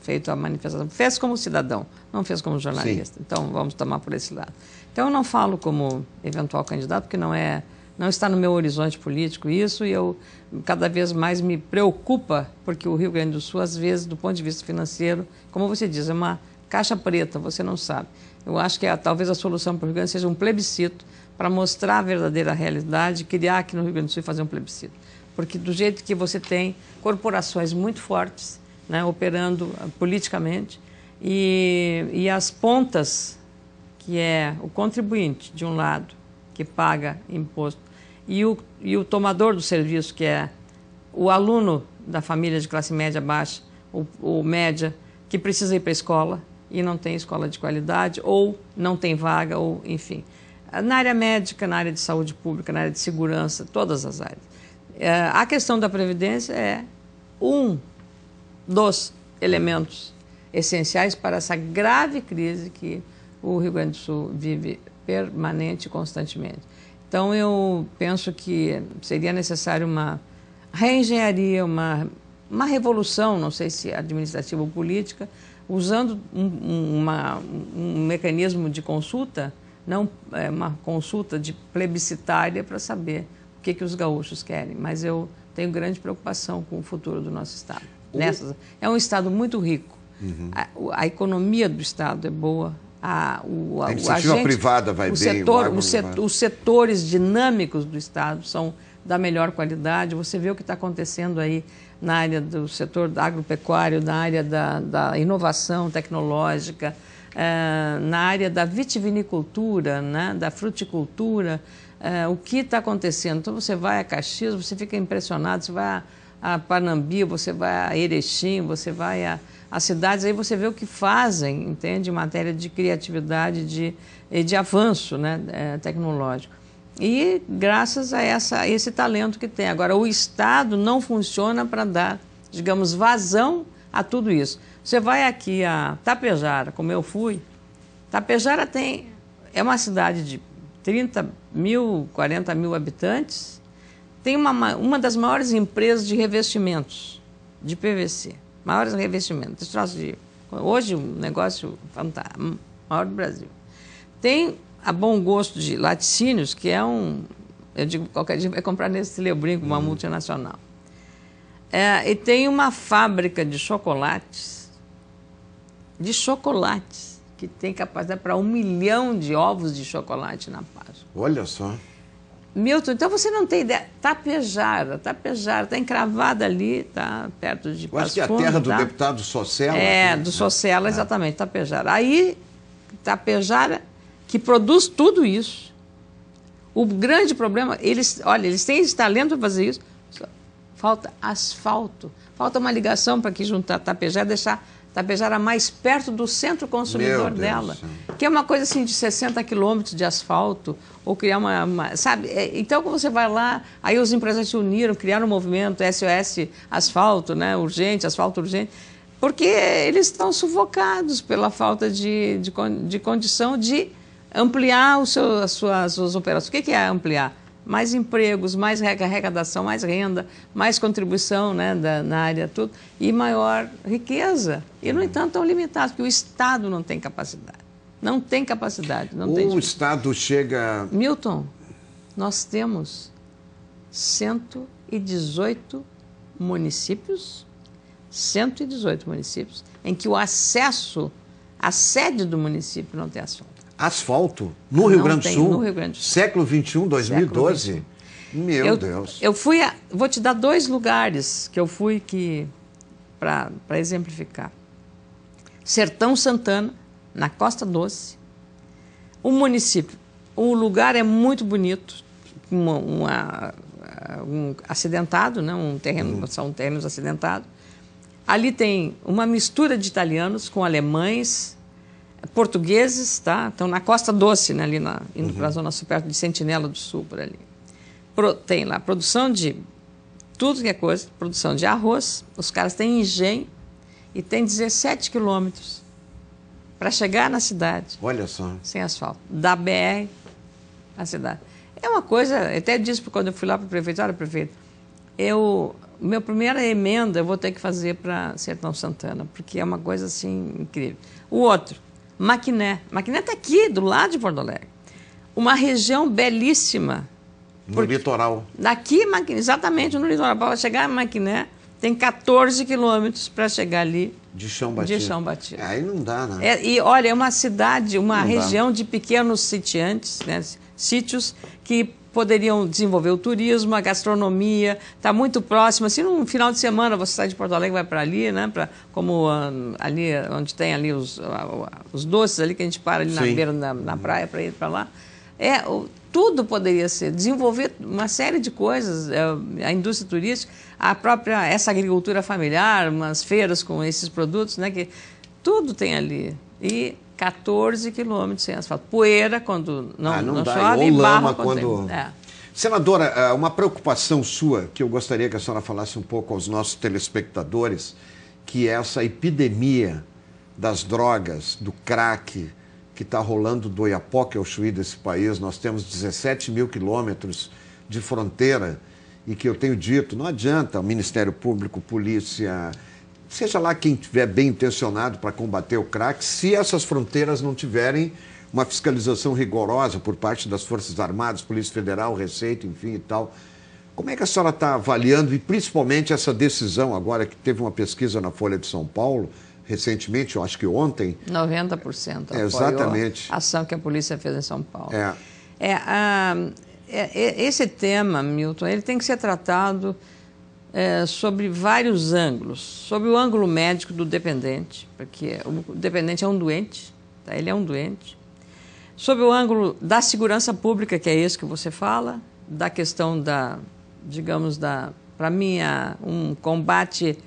feito a manifestação. Fez como cidadão, não fez como jornalista. Sim. Então, vamos tomar por esse lado. Então, eu não falo como eventual candidato, porque não está no meu horizonte político isso, e eu cada vez mais me preocupa, porque o Rio Grande do Sul, às vezes, do ponto de vista financeiro, como você diz, é uma caixa preta, você não sabe. Eu acho que talvez a solução para o Rio Grande seja um plebiscito para mostrar a verdadeira realidade, criar aqui no Rio Grande do Sul e fazer um plebiscito. Porque do jeito que você tem corporações muito fortes, né, operando politicamente, e as pontas, que é o contribuinte, de um lado, que paga imposto, e o tomador do serviço, que é o aluno da família de classe média baixa, ou média, que precisa ir para a escola e não tem escola de qualidade, ou não tem vaga, ou enfim. Na área médica, na área de saúde pública, na área de segurança, todas as áreas. A questão da Previdência é um dos elementos essenciais para essa grave crise que o Rio Grande do Sul vive permanente e constantemente. Então, eu penso que seria necessário uma reengenharia, uma revolução, não sei se administrativa ou política, usando um mecanismo de consulta, não uma consulta plebiscitária para saber o que os gaúchos querem. Mas eu tenho grande preocupação com o futuro do nosso Estado. É um Estado muito rico. Uhum. A economia do Estado é boa. A iniciativa privada vai bem. Os setores dinâmicos do Estado são da melhor qualidade. Você vê o que está acontecendo aí na área do setor agropecuário, na área da inovação tecnológica, na área da vitivinicultura, né, da fruticultura, o que está acontecendo. Então, você vai a Caxias, você fica impressionado, você vai a Panambi, você vai a Erechim, você vai a cidades, aí você vê o que fazem, entende, em matéria de criatividade, de avanço, né, tecnológico. E graças a esse talento que tem. Agora, o Estado não funciona para dar, digamos, vazão a tudo isso. Você vai aqui a Tapejara, como eu fui, Tapejara é uma cidade de 30 mil, 40 mil habitantes, tem uma das maiores empresas de revestimentos, de PVC, maiores revestimentos. Hoje, um negócio fantástico, maior do Brasil. Tem a Bom Gosto de Laticínios, que é eu digo, qualquer dia vai comprar nesse eu brinco, uma multinacional. E tem uma fábrica de chocolates, que tem capacidade para 1 milhão de ovos de chocolate na Páscoa. Olha só. Milton, então você não tem ideia. Tapejara, está encravada ali, está perto de Passo Fundo. Eu acho que é a terra do deputado Socella. Do Socella, exatamente, Tapejara. Aí, Tapejara, que produz tudo isso. O grande problema, eles têm esse talento para fazer isso, falta asfalto, falta uma ligação para que juntar Tapejara, deixar Tapejara mais perto do centro consumidor dela, que é uma coisa assim de 60 quilômetros de asfalto, ou criar sabe? Então, quando você vai lá, aí os empresários se uniram, criaram um movimento SOS Asfalto, né? Urgente, asfalto urgente, porque eles estão sufocados pela falta de condição de ampliar as suas operações. O que é ampliar? Mais empregos, mais arrecadação, mais renda, mais contribuição, né, na área tudo, e maior riqueza. E, no entanto, estão limitados, porque o Estado não tem capacidade. Não tem capacidade. O Estado chega... Milton, nós temos 118 municípios, em que o acesso à sede do município não tem asfalto. Asfalto? No Rio Grande do Sul? No Rio Grande do Sul. Século XXI, 2012? Meu Deus. Eu fui vou te dar 2 lugares que eu fui para exemplificar. Sertão Santana, na Costa Doce. O município, o lugar é muito bonito, um acidentado, né? São terrenos acidentados. Ali tem uma mistura de italianos com alemães, portugueses, tá? Estão na Costa Doce, né? Ali indo para a zona sul, perto de Sentinela do Sul, por ali. Tem lá produção de tudo que é coisa, produção de arroz, os caras têm engenho e tem 17 quilômetros para chegar na cidade. Olha só. Sem asfalto. Da BR à cidade. É uma coisa, até disse quando eu fui lá para o prefeito, olha, prefeito, minha primeira emenda eu vou ter que fazer para Sertão Santana, porque é uma coisa assim incrível. O outro, Maquiné. Maquiné está aqui, do lado de Porto Alegre. Uma região belíssima. No litoral. Daqui, exatamente no litoral. Para chegar a Maquiné, tem 14 quilômetros para chegar ali. De chão batido. Aí não dá, né? E olha, é uma cidade, uma região de pequenos sitiantes, né? Sítios que poderiam desenvolver o turismo, a gastronomia, está muito próximo. Assim, num final de semana você sai de Porto Alegre e vai para ali, né? Como ali onde tem ali os doces ali que a gente para ali na beira na praia para ir para lá. Tudo poderia ser, desenvolver uma série de coisas, a indústria turística, essa agricultura familiar, umas feiras com esses produtos, né? Que tudo tem ali. E 14 quilômetros sem asfalto. Poeira quando não chove, e barro quando... Senadora, uma preocupação sua, que eu gostaria que a senhora falasse um pouco aos nossos telespectadores, que é essa epidemia das drogas, do crack, que está rolando do Oiapoque ao Chuí desse país. Nós temos 17 mil quilômetros de fronteira e que eu tenho dito, não adianta o Ministério Público, polícia, seja lá quem estiver bem intencionado para combater o crack, se essas fronteiras não tiverem uma fiscalização rigorosa por parte das Forças Armadas, Polícia Federal, Receita, enfim e tal. Como é que a senhora está avaliando, e principalmente essa decisão agora que teve uma pesquisa na Folha de São Paulo, recentemente, eu acho que ontem... 90% apoiou exatamente a ação que a polícia fez em São Paulo. esse tema, Milton, ele tem que ser tratado sobre vários ângulos. Sobre o ângulo médico do dependente, porque o dependente é um doente, tá? Ele é um doente. Sobre o ângulo da segurança pública, que é esse que você fala, da questão da, digamos, para mim, um combate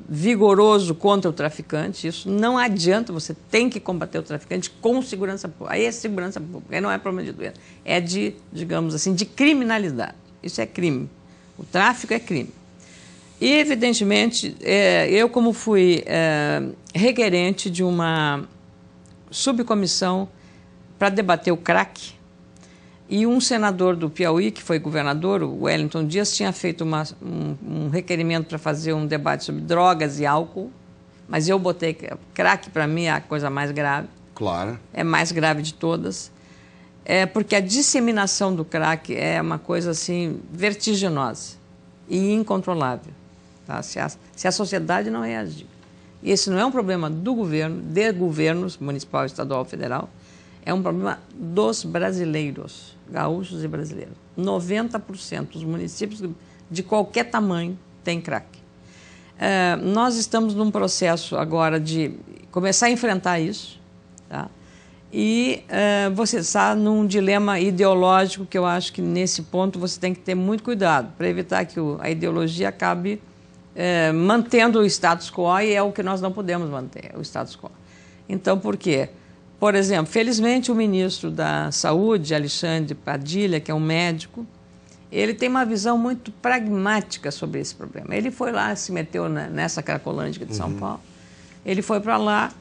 vigoroso contra o traficante. Isso não adianta, você tem que combater o traficante com segurança pública. Aí é segurança pública, aí não é problema de doença, é de, digamos assim, de criminalidade. Isso é crime. O tráfico é crime. E, evidentemente, eu como fui requerente de uma subcomissão para debater o crack, e um senador do Piauí, que foi governador, o Wellington Dias, tinha feito um requerimento para fazer um debate sobre drogas e álcool, mas eu botei crack, para mim, é a coisa mais grave. Claro. É mais grave de todas. Porque a disseminação do crack é uma coisa assim vertiginosa e incontrolável, tá? Se a sociedade não reagir. E esse não é um problema do governo, de governos municipal, estadual, federal, é um problema dos brasileiros, gaúchos e brasileiros. 90% dos municípios de qualquer tamanho têm crack. Nós estamos num processo agora de começar a enfrentar isso, tá? E você está num dilema ideológico que eu acho que nesse ponto você tem que ter muito cuidado para evitar que a ideologia acabe mantendo o status quo, e é o que nós não podemos manter, o status quo. Então, por quê? Por exemplo, felizmente o ministro da Saúde, Alexandre Padilha, que é um médico, ele tem uma visão muito pragmática sobre esse problema. Ele foi lá, se meteu nessa Cracolândia de São Paulo, ele foi para lá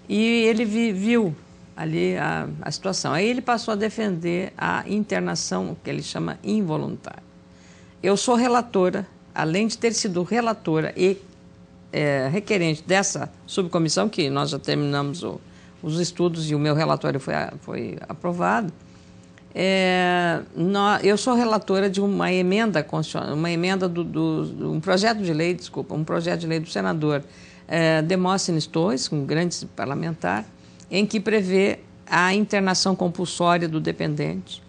e ele viu ali a situação. Aí ele passou a defender a internação, o que ele chama involuntária. Eu sou relatora, além de ter sido relatora e requerente dessa subcomissão, que nós já terminamos os estudos e o meu relatório foi aprovado, eu sou relatora de uma emenda constitucional, um projeto de lei, um projeto de lei do senador Demóstenes Torres, um grande parlamentar, em que prevê a internação compulsória do dependente,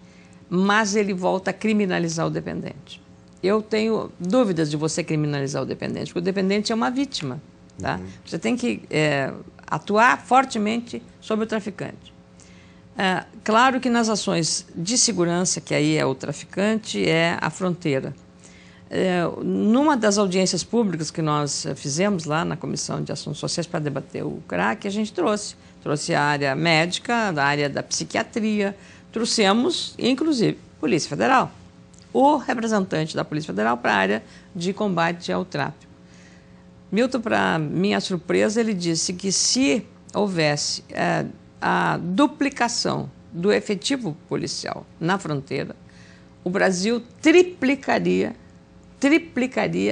mas ele volta a criminalizar o dependente. Eu tenho dúvidas de você criminalizar o dependente, porque o dependente é uma vítima, tá? Você tem que atuar fortemente sobre o traficante. Claro que nas ações de segurança, que aí é o traficante, é a fronteira. Numa das audiências públicas que nós fizemos lá na Comissão de Assuntos Sociais para debater o crack, a gente trouxe a área médica, a área da psiquiatria, trouxemos, inclusive, Polícia Federal, o representante da Polícia Federal para a área de combate ao tráfico. Milton, para minha surpresa, ele disse que se houvesse a duplicação do efetivo policial na fronteira, o Brasil triplicaria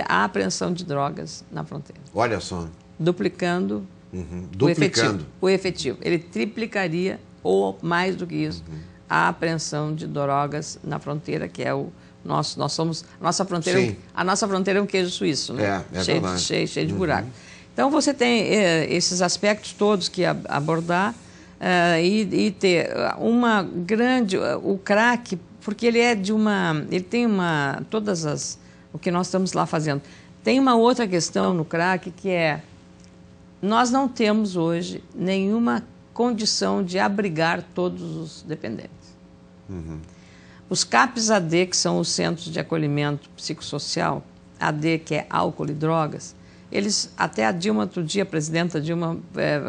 a apreensão de drogas na fronteira. Olha só. Duplicando, o efetivo. Ele triplicaria, ou mais do que isso, a apreensão de drogas na fronteira, que é nossa fronteira é um queijo suíço, né? Cheio de buraco. Então você tem esses aspectos todos que abordar e ter uma grande... O crack, porque ele tem o que nós estamos lá fazendo. Tem uma outra questão no crack, que é: nós não temos hoje nenhuma condição de abrigar todos os dependentes. Os CAPs-AD, que são os Centros de Acolhimento Psicossocial, AD, que é álcool e drogas, até a Dilma, outro dia, a presidenta Dilma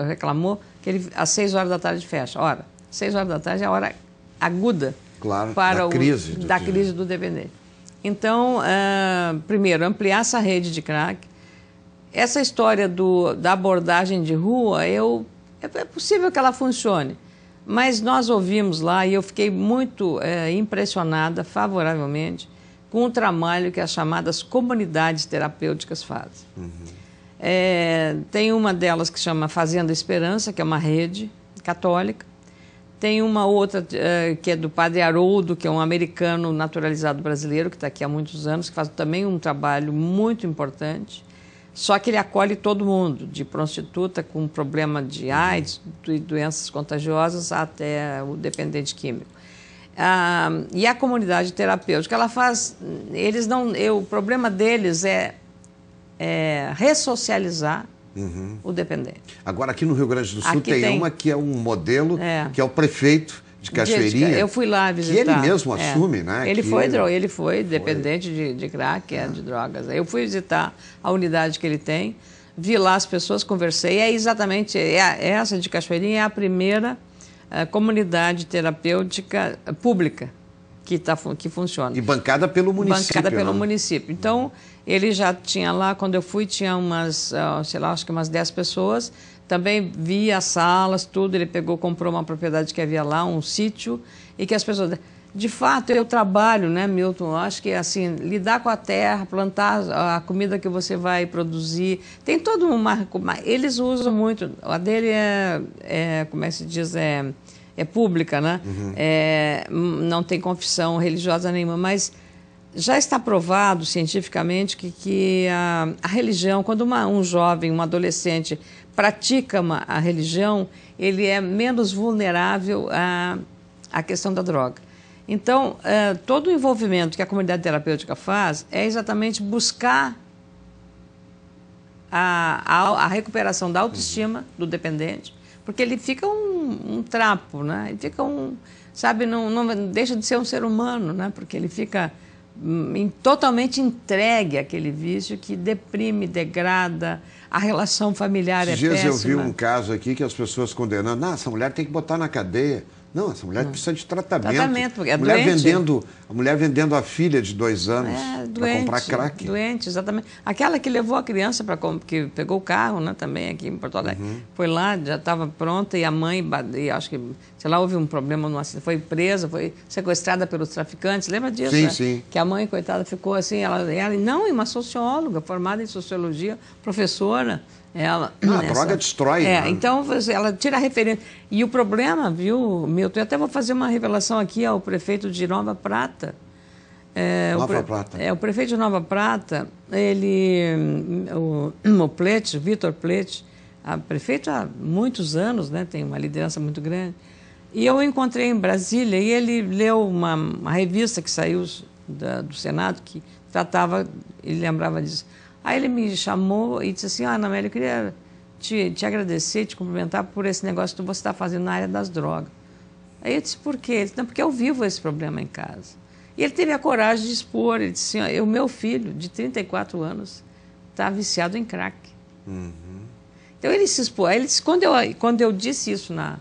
reclamou que às 6 horas da tarde fecha. Ora, 6 horas da tarde é a hora aguda, claro, para da crise do dependente. Então, primeiro, ampliar essa rede de crack. Essa história da abordagem de rua, é possível que ela funcione, mas nós ouvimos lá, e eu fiquei muito impressionada, favoravelmente, com o trabalho que as chamadas comunidades terapêuticas fazem. Tem uma delas que chama Fazenda Esperança, que é uma rede católica. Tem uma outra que é do Padre Haroldo, que é um americano naturalizado brasileiro, que está aqui há muitos anos, que faz também um trabalho muito importante. Só que ele acolhe todo mundo, de prostituta com problema de AIDS, de doenças contagiosas, até o dependente químico. E a comunidade terapêutica, ela faz... Eles não... o problema deles é ressocializar o dependente. Agora, aqui no Rio Grande do Sul tem uma que é um modelo, que é o prefeito de Cachoeirinha. Eu fui lá visitar. Que ele mesmo assume, né? Ele foi dependente de crack, de drogas. Eu fui visitar a unidade que ele tem, vi lá as pessoas, conversei. Exatamente essa de Cachoeirinha é a primeira comunidade terapêutica pública que funciona. E bancada pelo município. Bancada pelo município. Então, ele já tinha lá, quando eu fui, tinha umas, sei lá, acho que umas 10 pessoas. Também vi as salas, tudo. Ele comprou uma propriedade que havia lá, um sítio, e que as pessoas... De fato, eu trabalho, né, Milton? Eu acho que, assim, lidar com a terra, plantar a comida que você vai produzir, tem toda uma... Eles usam muito... A dele como é que se diz? É pública, né? Não tem confissão religiosa nenhuma, mas já está provado cientificamente que a religião, quando um jovem, um adolescente pratica a religião, ele é menos vulnerável à questão da droga. Então, todo o envolvimento que a comunidade terapêutica faz é exatamente buscar a recuperação da autoestima do dependente, porque ele fica um trapo, né? Ele fica sabe, não deixa de ser um ser humano, né? Porque ele fica totalmente entregue àquele vício que deprime, degrada, a relação familiar é péssima. Esses dias eu vi um caso aqui que as pessoas condenando, essa mulher tem que botar na cadeia. Não, essa mulher precisa de tratamento. Porque é a mulher vendendo a filha de 2 anos para comprar crack. Doente, exatamente. Aquela que levou a criança que pegou o carro, né, também aqui em Porto Alegre. Foi lá, já estava pronta e a mãe, acho que, sei lá, houve um problema no acidente, foi presa, foi sequestrada pelos traficantes. Lembra disso? Sim, né? sim. Que a mãe, coitada, ficou assim, ela não, é uma socióloga, formada em sociologia, professora. A droga destrói. Né? Então, ela tira a referência. E o problema, viu, Milton, eu até vou fazer uma revelação aqui ao prefeito de Nova Prata. O prefeito de Nova Prata, o Plete, Vitor Plete, prefeito há muitos anos, né, tem uma liderança muito grande. E eu o encontrei em Brasília e ele leu uma revista que saiu do Senado que tratava, ele lembrava disso. Aí ele me chamou e disse assim, Ana Amélia, eu queria te agradecer, te cumprimentar por esse negócio que você está fazendo na área das drogas. Aí eu disse, por quê? Ele disse, não, porque eu vivo esse problema em casa. E ele teve a coragem de expor, ele disse assim, o meu filho, de 34 anos, está viciado em crack. Então ele se expôs. Aí ele disse, quando eu disse isso na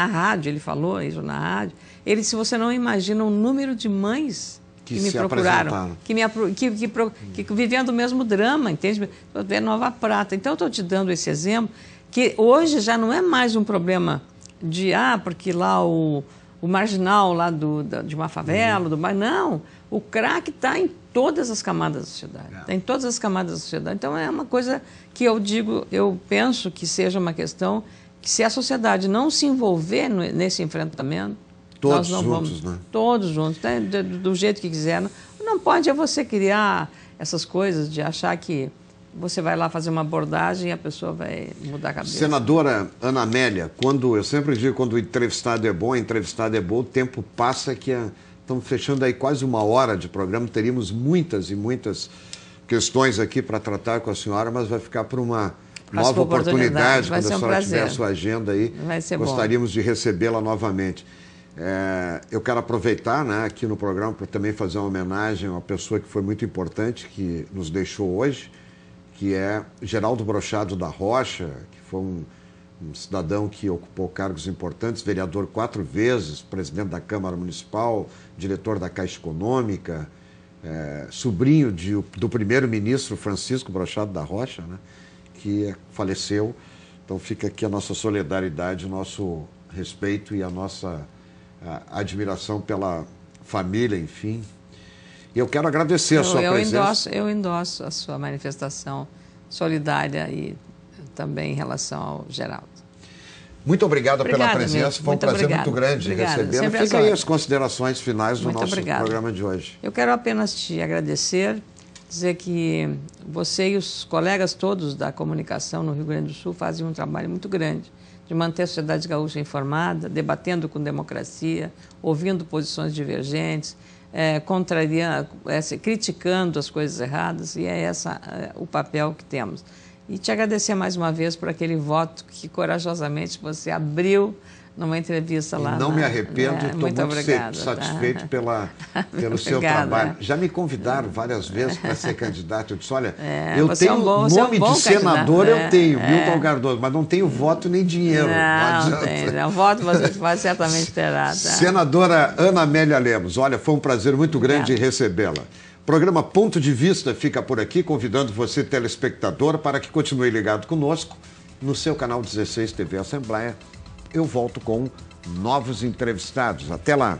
rádio, ele falou isso na rádio, ele disse, você não imagina o número de mães que me procuraram, que vivendo o mesmo drama, entende? É Nova Prata. Então, eu estou te dando esse exemplo, que hoje já não é mais um problema de, porque lá o marginal lá de uma favela, não, o crack está em todas as camadas da sociedade, está em todas as camadas da sociedade. Então, é uma coisa que eu penso que seja uma questão que se a sociedade não se envolver nesse enfrentamento, todos juntos, né? Todos juntos, né? Do jeito que quiser. Não pode você criar essas coisas de achar que você vai lá fazer uma abordagem e a pessoa vai mudar a cabeça. Senadora Ana Amélia, eu sempre digo, quando o entrevistado é bom, o tempo passa estamos fechando aí quase 1 hora de programa, teríamos muitas e muitas questões aqui para tratar com a senhora, mas vai ficar para uma nova oportunidade quando a senhora tiver a sua agenda aí. Gostaríamos de recebê-la novamente. Eu quero aproveitar, né, aqui no programa para também fazer uma homenagem a uma pessoa que foi muito importante, que nos deixou hoje, que é Geraldo Brochado da Rocha, que foi um cidadão que ocupou cargos importantes, vereador 4 vezes, presidente da Câmara Municipal, diretor da Caixa Econômica, sobrinho do primeiro-ministro Francisco Brochado da Rocha, né, que faleceu. Então fica aqui a nossa solidariedade, o nosso respeito e a nossa admiração pela família, enfim. E eu quero agradecer a sua presença. Eu endosso a sua manifestação solidária e também em relação ao Geraldo. Muito obrigado pela presença, foi um prazer muito grande recebê-la. Fica aí as considerações finais do nosso programa de hoje. Eu quero apenas te agradecer, dizer que você e os colegas todos da comunicação no Rio Grande do Sul fazem um trabalho muito grande de manter a sociedade gaúcha informada, debatendo com democracia, ouvindo posições divergentes, contrariando, criticando as coisas erradas, e é esse o papel que temos. E te agradecer mais uma vez por aquele voto que corajosamente você abriu numa entrevista lá. Não me arrependo, estou muito satisfeito pelo seu trabalho. Já me convidaram várias vezes para ser candidato. Eu disse, olha, eu tenho nome de senador, eu tenho, Milton Cardoso, mas não tenho voto nem dinheiro. Não tem, não. Voto você certamente terá. Tá? Senadora Ana Amélia Lemos, olha, foi um prazer muito grande recebê-la. O programa Ponto de Vista fica por aqui, convidando você, telespectador, para que continue ligado conosco no seu canal 16 TV Assembleia. Eu volto com novos entrevistados. Até lá!